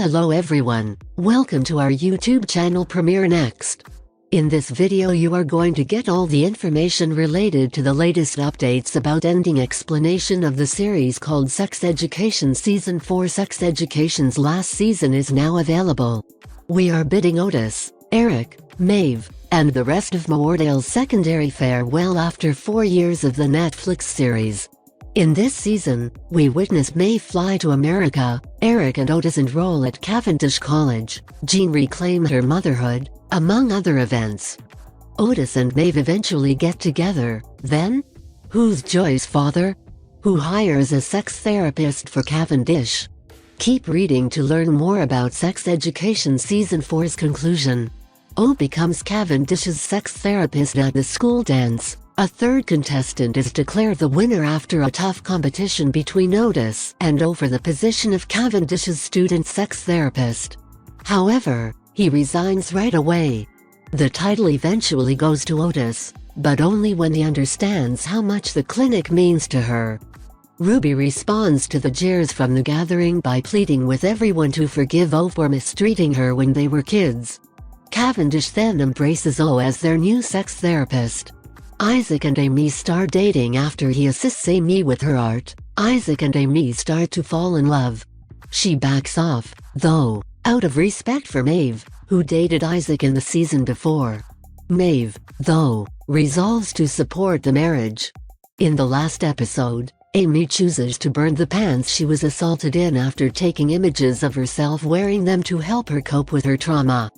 Hello everyone, welcome to our YouTube channel Premiere Next. In this video you are going to get all the information related to the latest updates about ending explanation of the series called Sex Education Season 4. Sex Education's last season is now available. We are bidding Otis, Eric, Maeve, and the rest of Moordale's secondary farewell after 4 years of the Netflix series. In this season, we witness Maeve fly to America, Eric and Otis enroll at Cavendish College, Jean reclaim her motherhood, among other events. Otis and Maeve eventually get together, then? Who's Joy's father? Who hires a sex therapist for Cavendish? Keep reading to learn more about Sex Education Season 4's conclusion. O becomes Cavendish's sex therapist at the school dance. A third contestant is declared the winner after a tough competition between Otis and O for the position of Cavendish's student sex therapist. However, he resigns right away. The title eventually goes to Otis, but only when he understands how much the clinic means to her. Ruby responds to the jeers from the gathering by pleading with everyone to forgive O for mistreating her when they were kids. Cavendish then embraces O as their new sex therapist. Isaac and Amy start dating after he assists Amy with her art. Isaac and Amy start to fall in love. She backs off, though, out of respect for Maeve, who dated Isaac in the season before. Maeve, though, resolves to support the marriage. In the last episode, Amy chooses to burn the pants she was assaulted in after taking images of herself wearing them to help her cope with her trauma.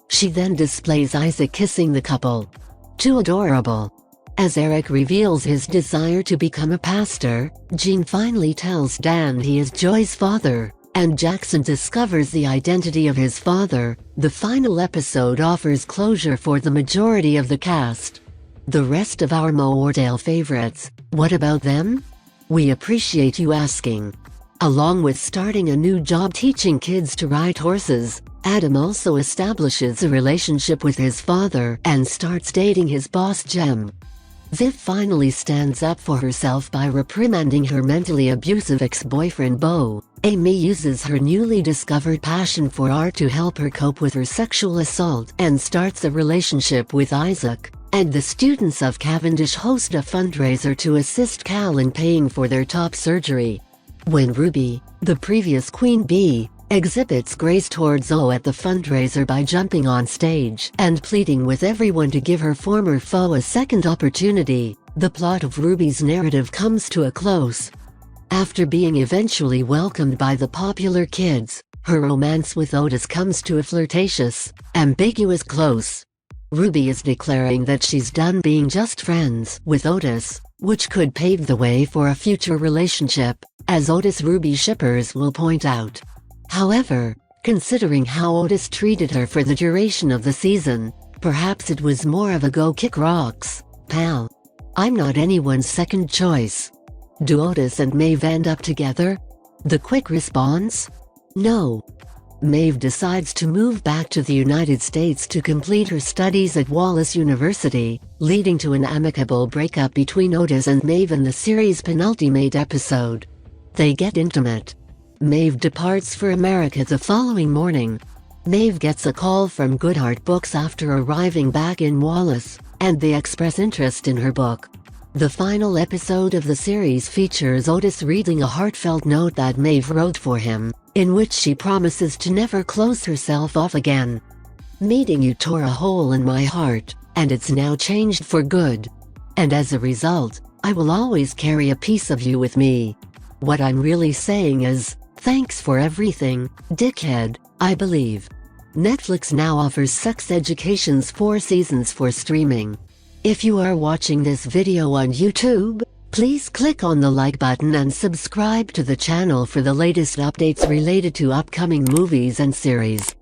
She then displays Isaac kissing the couple. Too adorable. As Eric reveals his desire to become a pastor, Jean finally tells Dan he is Joy's father, and Jackson discovers the identity of his father. The final episode offers closure for the majority of the cast. The rest of our Moordale favorites, what about them? We appreciate you asking. Along with starting a new job teaching kids to ride horses, Adam also establishes a relationship with his father and starts dating his boss Jem. Viv finally stands up for herself by reprimanding her mentally abusive ex-boyfriend Beau. Amy uses her newly discovered passion for art to help her cope with her sexual assault and starts a relationship with Isaac, and the students of Cavendish host a fundraiser to assist Cal in paying for their top surgery. When Ruby, the previous Queen Bee, exhibits grace towards O at the fundraiser by jumping on stage and pleading with everyone to give her former foe a second opportunity, the plot of Ruby's narrative comes to a close. After being eventually welcomed by the popular kids, her romance with Otis comes to a flirtatious, ambiguous close. Ruby is declaring that she's done being just friends with Otis, which could pave the way for a future relationship, as Otis-Ruby shippers will point out. However, considering how Otis treated her for the duration of the season, perhaps it was more of a go kick rocks, pal. I'm not anyone's second choice. Do Otis and Maeve end up together? The quick response? No. Maeve decides to move back to the United States to complete her studies at Wallace University, leading to an amicable breakup between Otis and Maeve in the series' penultimate episode. They get intimate. Maeve departs for America the following morning. Maeve gets a call from Goodhart Books after arriving back in Wallace, and they express interest in her book. The final episode of the series features Otis reading a heartfelt note that Maeve wrote for him, in which she promises to never close herself off again. Meeting you tore a hole in my heart, and it's now changed for good. And as a result, I will always carry a piece of you with me. What I'm really saying is, thanks for everything, dickhead, I believe. Netflix now offers Sex Education's 4 seasons for streaming. If you are watching this video on YouTube, please click on the like button and subscribe to the channel for the latest updates related to upcoming movies and series.